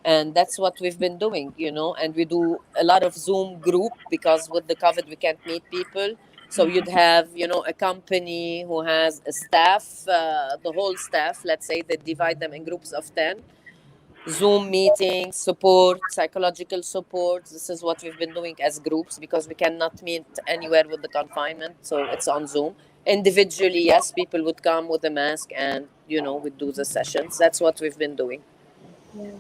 And that's what we've been doing. And we do a lot of Zoom group because with the COVID, we can't meet people. So you'd have, a company who has a staff, the whole staff, let's say they divide them in groups of 10. Zoom meetings, support, psychological support. This is what we've been doing as groups because we cannot meet anywhere with the confinement. So it's on Zoom. Individually, yes, people would come with a mask and, we'd do the sessions. That's what we've been doing. Yeah.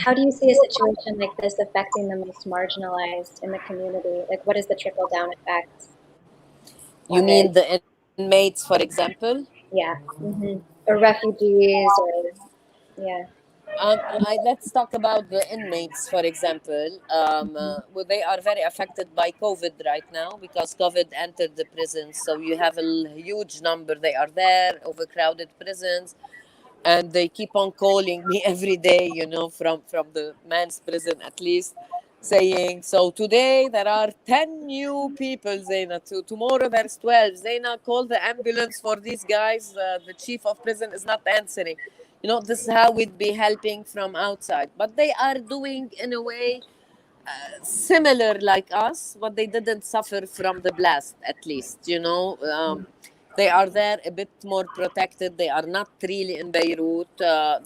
How do you see a situation like this affecting the most marginalized in the community? Like, what is the trickle-down effect? You mean the inmates, for example? Yeah. Or refugees, or yeah. Let's talk about the inmates, for example. Well, they are very affected by COVID right now because COVID entered the prisons. So you have a huge number. They are there, overcrowded prisons. And they keep on calling me every day, from the men's prison at least, saying, so today there are 10 new people, Zeina. Tomorrow there's 12. Zeina, call the ambulance for these guys. The chief of prison is not answering. This is how we'd be helping from outside. But they are doing, in a way, similar like us, but they didn't suffer from the blast, at least, They are there a bit more protected. They are not really in Beirut.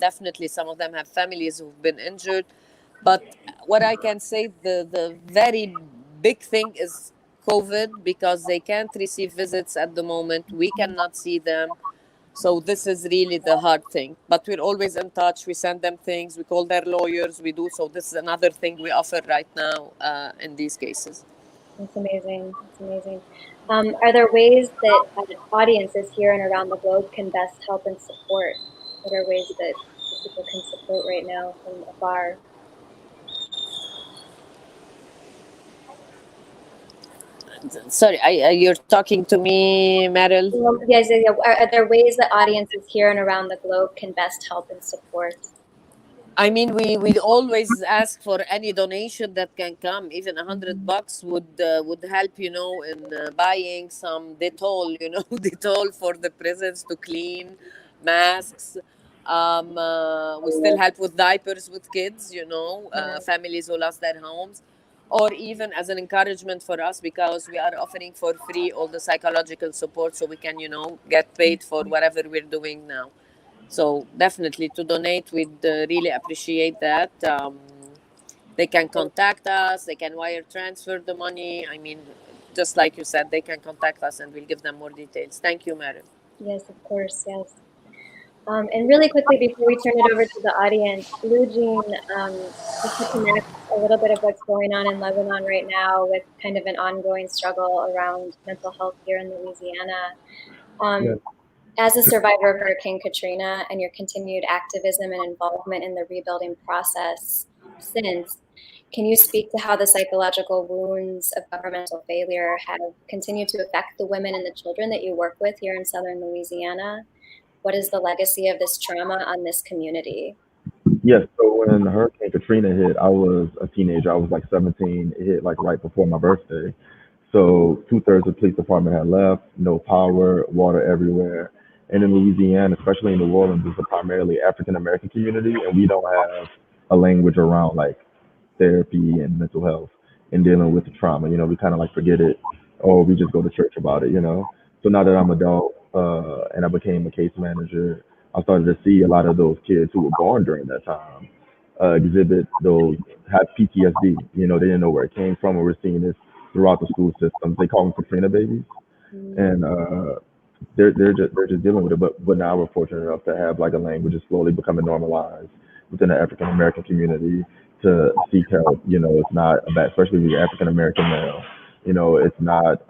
Definitely, some of them have families who've been injured. But what I can say, the very big thing is COVID because they can't receive visits at the moment. We cannot see them. So this is really the hard thing. But we're always in touch. We send them things. We call their lawyers. We do. So this is another thing we offer right now in these cases. That's amazing. That's amazing. Are there ways that audiences here and around the globe can best help and support? What are ways that people can support right now from afar? Sorry, you're talking to me, Meryl? Yes. Are there ways that audiences here and around the globe can best help and support? I mean, we always ask for any donation that can come. Even $100 would help, in buying some Dettol, Dettol for the prisons to clean, masks. We still help with diapers with kids, families who lost their homes, or even as an encouragement for us because we are offering for free all the psychological support so we can, get paid for whatever we're doing now. So definitely to donate, we'd really appreciate that. They can contact us. They can wire transfer the money. I mean, just like you said, they can contact us and we'll give them more details. Thank you, Meryl. Yes, of course. Yes. And really quickly, before we turn it over to the audience, Blue Jean, just to connect a little bit of what's going on in Lebanon right now with kind of an ongoing struggle around mental health here in Louisiana. Yes. As a survivor of Hurricane Katrina and your continued activism and involvement in the rebuilding process since, can you speak to how the psychological wounds of governmental failure have continued to affect the women and the children that you work with here in Southern Louisiana? What is the legacy of this trauma on this community? Yes, so when Hurricane Katrina hit, I was a teenager. I was like 17. It hit like right before my birthday. So 2/3 of the police department had left, no power, water everywhere. And in Louisiana, especially in New Orleans, it's a primarily African American community, and we don't have a language around like therapy and mental health and dealing with the trauma. You know, we kind of like forget it, or we just go to church about it. You know. So now that I'm adult and I became a case manager, I started to see a lot of those kids who were born during that time exhibit those have PTSD. You know, they didn't know where it came from, and we're seeing this throughout the school systems. They call them Katrina babies, and they're just dealing with it. But now we're fortunate enough to have like a language is slowly becoming normalized within the African American community to seek help. You know, it's not about, especially if you're African American male. You know, it's not.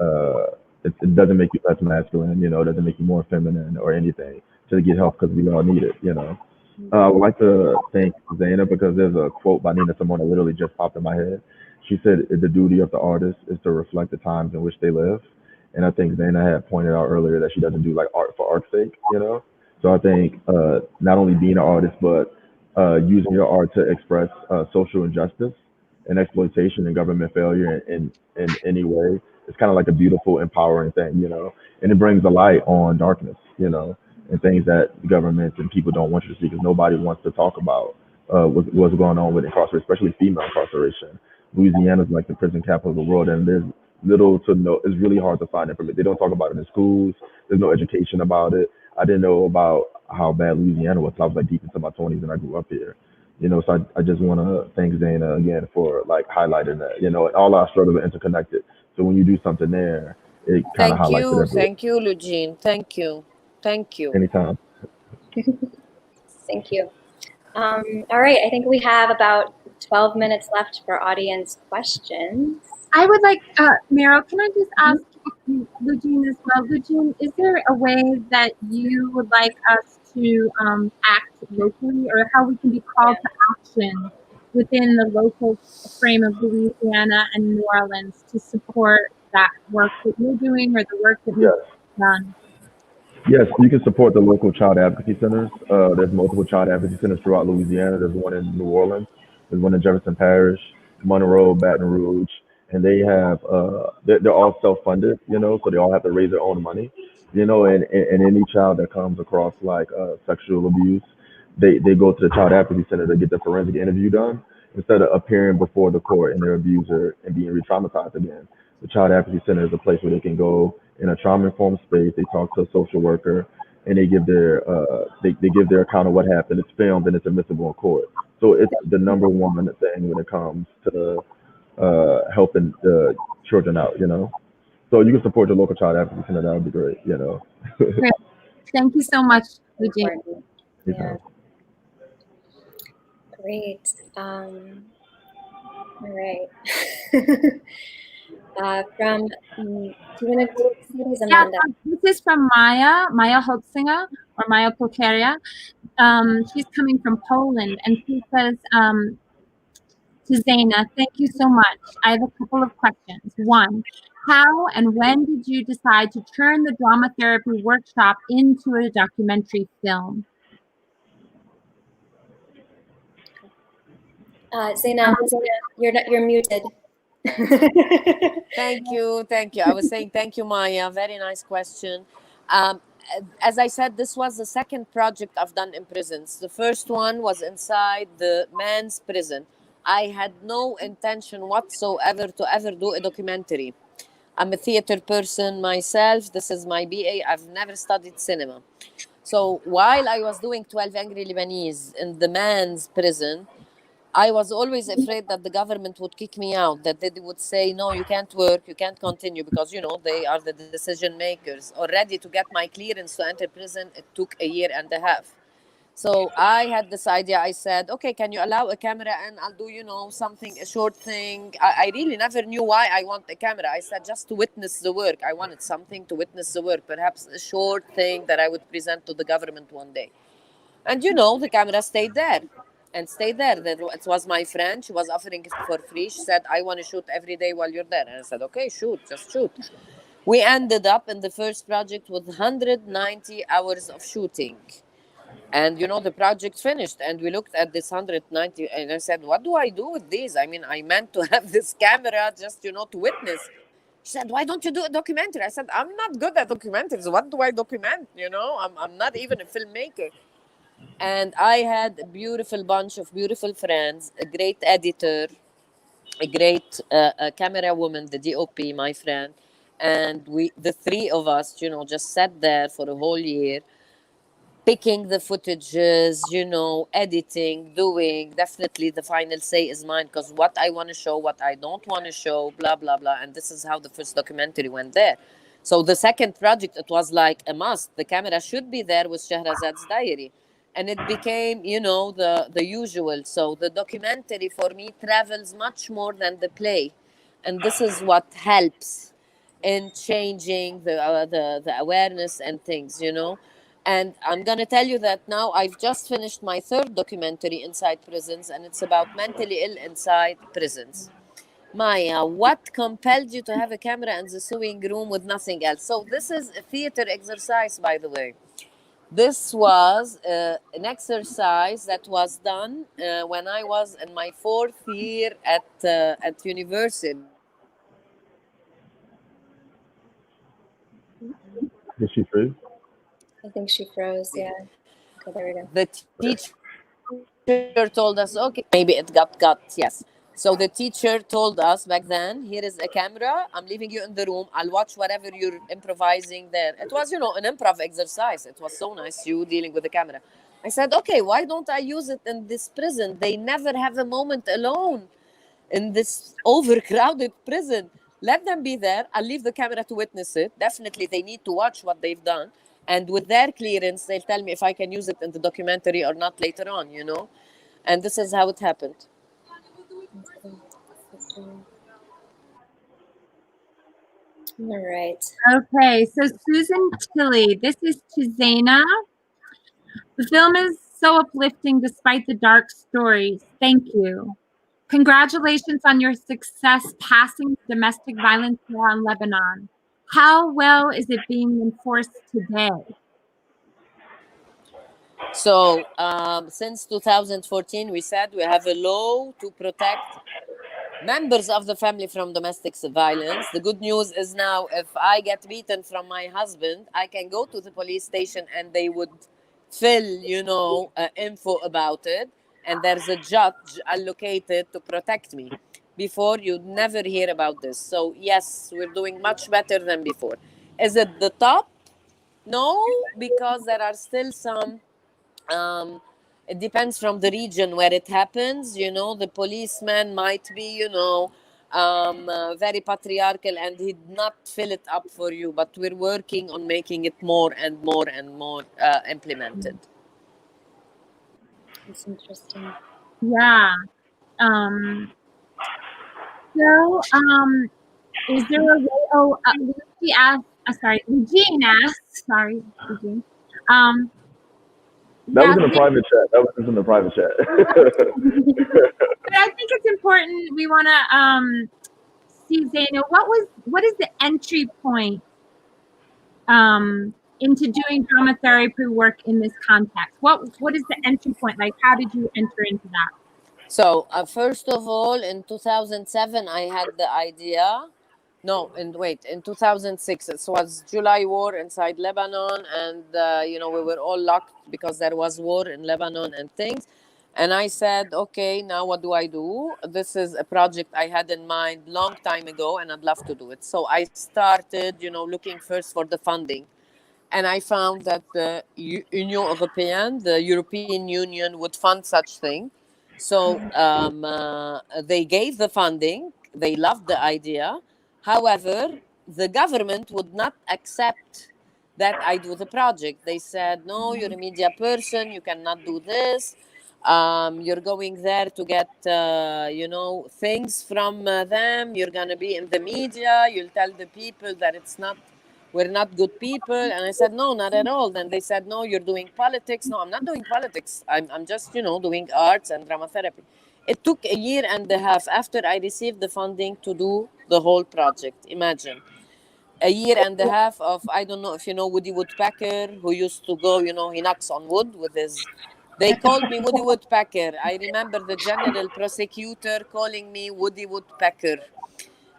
It doesn't make you less masculine. You know, it doesn't make you more feminine or anything. To get help because we all need it. You know. I would like to thank Zaina because there's a quote by Nina Simone that literally just popped in my head. She said, "The duty of the artist is to reflect the times in which they live." And I think Zaina had pointed out earlier that she doesn't do like art for art's sake, you know. So I think not only being an artist, but using your art to express social injustice and exploitation and government failure in any way, it's kind of like a beautiful, empowering thing, you know. And it brings a light on darkness, you know, and things that governments and people don't want you to see because nobody wants to talk about what's going on with incarceration, especially female incarceration. Louisiana is like the prison capital of the world, and there's little to no. It's really hard to find information. They don't talk about it in schools. There's no education about it. I didn't know about how bad Louisiana was. I was like deep into my 20s, and I grew up here. You know, so I just want to thank Zaina again for like highlighting that. You know, all our struggles are interconnected. So when you do something there, it kind of highlights it everywhere. Thank you, Eugene. Thank you. Anytime. Thank you. All right, I think we have about 12 minutes left for audience questions. I would like, Meryl, can I just ask Eugene as well? Eugene, is there a way that you would like us to act locally, or how we can be called to action within the local frame of Louisiana and New Orleans to support that work that you're doing or the work that Yes. we've done? Yes, you can support the local child advocacy centers. There's multiple child advocacy centers throughout Louisiana. There's one in New Orleans. There's one in Jefferson Parish, Monroe, Baton Rouge, and they have they're all self-funded, you know, so they all have to raise their own money, you know, and any child that comes across like sexual abuse, they go to the child advocacy center to get the forensic interview done instead of appearing before the court and their abuser and being re-traumatized again. The child advocacy center is a place where they can go in a trauma-informed space. They talk to a social worker and they give their they give their account of what happened. It's filmed and it's admissible in court. So it's the number one thing when it comes to helping the children out, you know. So you can support your local child advocacy center. That would be great, you know. Great. Thank you so much, Eugene. Yeah. Great. All right. From, do you want to go to Amanda? Yeah, this is from Maya Holtzinger or Maya Pulcheria. She's coming from Poland, and she says to Zaina, thank you so much. I have a couple of questions. One, how and when did you decide to turn the drama therapy workshop into a documentary film? Zaina, you're muted. Thank you. I was saying thank you, Maya. Very nice question. As I said, this was the second project I've done in prisons. The first one was inside the men's prison. I had no intention whatsoever to ever do a documentary. I'm a theater person myself. This is my BA. I've never studied cinema. So while I was doing 12 Angry Lebanese in the men's prison, I was always afraid that the government would kick me out, that they would say, no, you can't work, you can't continue, because, you know, they are the decision makers. Already to get my clearance to enter prison, it took a year and a half. So I had this idea. I said, okay, can you allow a camera and I'll do, you know, something, a short thing. I really never knew why I want a camera. I said just to witness the work. I wanted something to witness the work, perhaps a short thing that I would present to the government one day. And, you know, the camera stayed there. And stayed there. It was my friend. She was offering it for free. She said, I want to shoot every day while you're there. And I said, okay, shoot, just shoot. We ended up in the first project with 190 hours of shooting. And, you know, the project finished. And we looked at this 190 and I said, what do I do with these? I mean, I meant to have this camera just, you know, to witness. She said, why don't you do a documentary? I said, I'm not good at documentaries. What do I document? You know, I'm not even a filmmaker. And I had a beautiful bunch of beautiful friends, a great editor, a great camera woman, the DOP, my friend. And the three of us, just sat there for a whole year, picking the footages, editing, doing. Definitely the final say is mine, because what I want to show, what I don't want to show, blah, blah, blah. And this is how the first documentary went there. So the second project, it was like a must. The camera should be there with Scheherazade's diary. And it became, the usual. So the documentary for me travels much more than the play. And this is what helps in changing the awareness and things. And I'm going to tell you that now I've just finished my third documentary inside prisons, and it's about mentally ill inside prisons. Maya, what compelled you to have a camera in the sewing room with nothing else? So this is a theater exercise, by the way. This was an exercise that was done when I was in my fourth year at university. Did she freeze? I think she froze. Yeah. Okay, there we go. The teacher told us, okay, maybe it got cut, yes. So the teacher told us back then, here is a camera, I'm leaving you in the room, I'll watch whatever you're improvising there. It was, an improv exercise. It was so nice, you dealing with the camera. I said, okay, why don't I use it in this prison? They never have a moment alone in this overcrowded prison. Let them be there. I'll leave the camera to witness it. Definitely, they need to watch what they've done. And with their clearance, they'll tell me if I can use it in the documentary or not later on, And this is how it happened. All right. Okay, so Susan Tilley, this is to Zeina. The film is so uplifting despite the dark stories. Thank you. Congratulations on your success passing the domestic violence law in Lebanon. How well is it being enforced today? So since 2014, we said we have a law to protect members of the family from domestic violence. The good news is now, if I get beaten from my husband, I can go to the police station and they would fill, info about it. And there's a judge allocated to protect me. Before, you'd never hear about this. So yes, we're doing much better than before. Is it the top? No, because there are still some it depends from the region where it happens. The policeman might be, very patriarchal and he'd not fill it up for you. But we're working on making it more and more and more implemented. That's interesting. Yeah. Is there a way? Lucy asked. Eugene asked. Sorry, Eugene. That was in the private chat. That was in the private chat. But I think it's important. We want to see, Zeina, what is the entry point into doing drama therapy work in this context? What is the entry point? Like, how did you enter into that? So first of all, in 2007, I had the idea. No, in 2006, it was July war inside Lebanon, and we were all locked because there was war in Lebanon and things. And I said, okay, now what do I do? This is a project I had in mind long time ago, and I'd love to do it. So I started, looking first for the funding. And I found that the Union Européenne, the European Union, would fund such thing. So they gave the funding. They loved the idea. However, the government would not accept that I do the project. They said, no, you're a media person. You cannot do this. You're going there to get, things from them. You're going to be in the media. You'll tell the people that we're not good people. And I said, no, not at all. Then they said, no, you're doing politics. No, I'm not doing politics. I'm just, doing arts and drama therapy. It took a year and a half after I received the funding to do the whole project. Imagine. A year and a half of, I don't know if you know Woody Woodpecker, who used to go, he knocks on wood with his... They called me Woody Woodpecker. I remember the general prosecutor calling me Woody Woodpecker.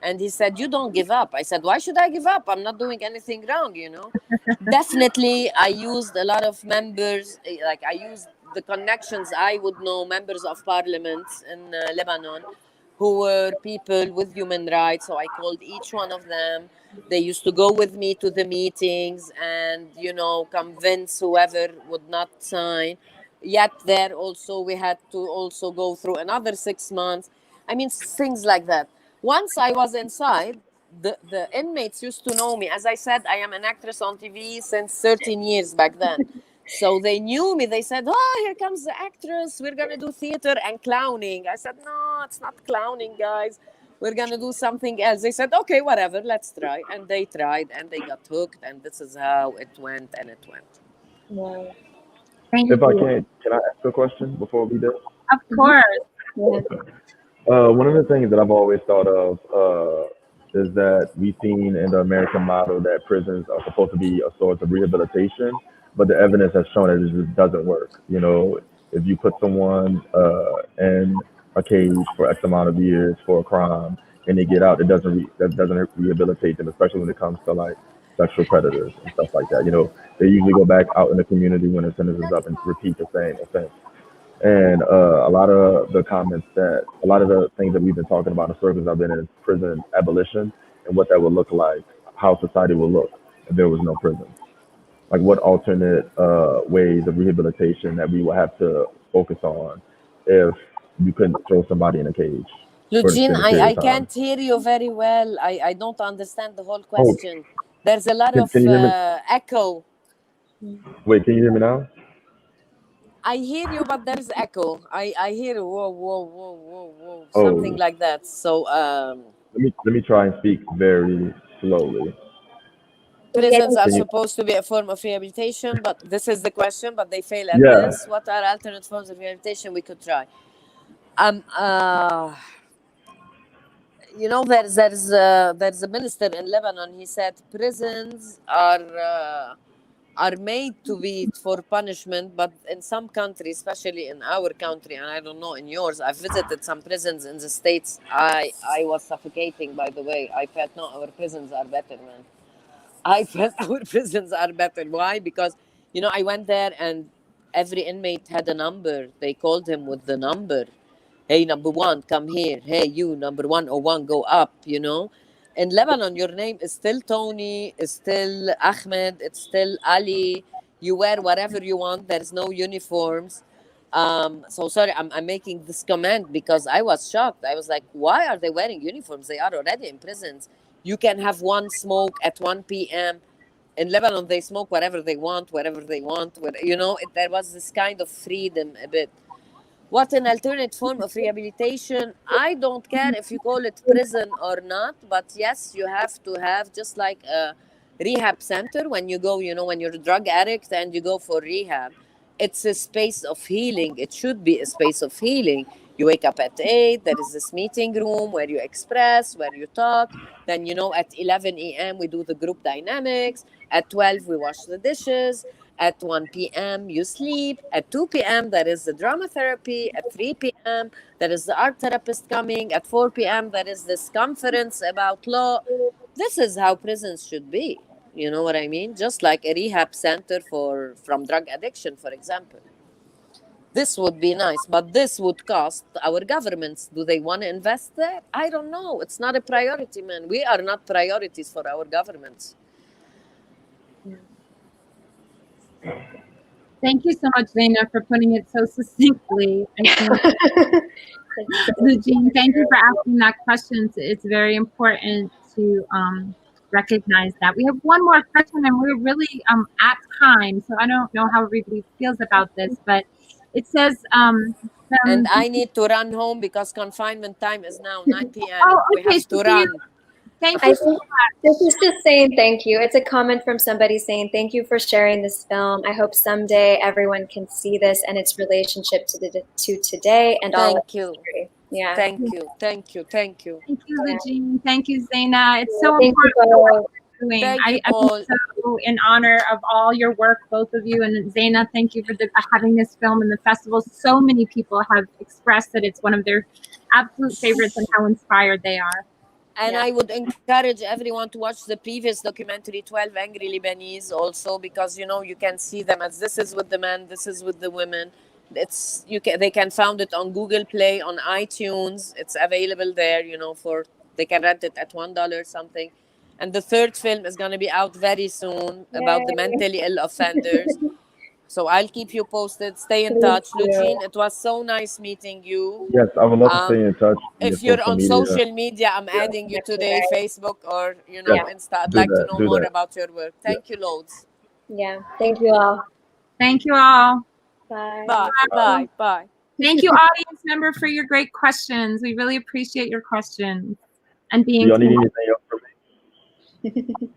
And he said, you don't give up. I said, why should I give up? I'm not doing anything wrong, Definitely, I used a lot of members. Like, I used the connections, I would know members of parliament in Lebanon who were people with human rights. So I called each one of them. They used to go with me to the meetings and, convince whoever would not sign. Yet there also, we had to also go through another 6 months. I mean, things like that. Once I was inside, the inmates used to know me. As I said, I am an actress on TV since 13 years back then. So they knew me. They said, oh, here comes the actress. We're going to do theater and clowning. I said, no, it's not clowning, guys. We're going to do something else. They said, okay, whatever, let's try. And they tried and they got hooked. And this is how it went and it went. Wow. Thank If I you. can I ask a question before we do? Of course. Yeah. One of the things that I've always thought of is that we've seen in the American model that prisons are supposed to be a source of rehabilitation, but the evidence has shown that it just doesn't work. If you put someone in a cage for X amount of years for a crime and they get out, that doesn't rehabilitate them, especially when it comes to like sexual predators and stuff like that. They usually go back out in the community when their sentence is up and repeat the same offense. And a lot of the things that we've been talking about in circles I've been in is prison abolition and what that would look like, how society would look if there was no prison. Like what alternate ways of rehabilitation that we would have to focus on if you couldn't throw somebody in a cage for an Eugene, extended period I of time. can't hear you very well. I don't understand the whole Oh, question. There's a lot of can you hear me? echo. Wait, can you hear me now? I hear you, but there's echo. I hear whoa, whoa, whoa, whoa, whoa, something Oh, like that. So let me try and speak very slowly. prisons are Can you? supposed to be a form of rehabilitation, but this is the question, but they fail at Yeah. this. What are alternate forms of rehabilitation we could try? Um, uh, there's a minister in Lebanon. He said prisons are made to be for punishment, but in some countries, especially in our country, and I don't know in yours, I've visited some prisons in the States. I was suffocating, by the way. I felt, no, our prisons are better, man. I felt our prisons are better. Why? Because, I went there and every inmate had a number. They called him with the number. Hey, number one, come here. Hey, you, number 101, go up, In Lebanon, your name is still Tony, is still Ahmed, it's still Ali. You wear whatever you want. There's no uniforms. So sorry, I'm making this comment because I was shocked. I was like, why are they wearing uniforms? They are already in prisons. You can have one smoke at 1 p.m. In Lebanon, they smoke whatever they want, wherever they want. There was this kind of freedom a bit. What an alternate form of rehabilitation. I don't care if you call it prison or not, but yes, you have to have just like a rehab center when you go, when you're a drug addict and you go for rehab. It's a space of healing. It should be a space of healing. You wake up at 8, there is this meeting room where you express, where you talk. Then, at 11 a.m., we do the group dynamics. At 12, we wash the dishes. At 1 p.m., you sleep. At 2 p.m., there is the drama therapy. At 3 p.m., there is the art therapist coming. At 4 p.m., there is this conference about law. This is how prisons should be. You know what I mean? Just like a rehab center from drug addiction, for example. This would be nice, but this would cost our governments. Do they want to invest there? I don't know. It's not a priority, man. We are not priorities for our governments. Thank you so much, Zeina, for putting it so succinctly. Eugene, thank you for asking that question. It's very important to recognize that. We have one more question, and we're really at time, so I don't know how everybody feels about this, but it says... and I need to run home because confinement time is now 9 p.m. Oh, okay. We have to run. Thank you so much. This is just saying thank you. It's a comment from somebody saying thank you for sharing this film. I hope someday everyone can see this and its relationship to today and all. Thank you. Yeah. Thank you. Thank you. Thank you. Thank you, Eugene. Thank you, Zeina. It's so Thank important you, what you're doing. I'm so in honor of all your work, both of you. And Zeina, thank you for having this film in the festival. So many people have expressed that it's one of their absolute favorites and how inspired they are. And I would encourage everyone to watch the previous documentary, 12 Angry Lebanese, also, because, you can see them as this is with the men, this is with the women. they can find it on Google Play, on iTunes. It's available there, you know, they can rent it at $1 something. And the third film is going to be out very soon about the Yay. mentally ill offenders. So I'll keep you posted. Stay in Please touch. do. Lugene, it was so nice meeting you. Yes, I would love to stay in touch via If you're social on media. social media, I'm Yeah. adding you That's today, right. Facebook or, you know, Yes, Insta. I'd do like to that. know Do more that. about your work. Thank you loads. Yeah. Thank you all. Thank you all. Bye. Bye. Bye. Bye. Thank you, audience member, for your great questions. We really appreciate your questions and Do being y'all need anything else from me?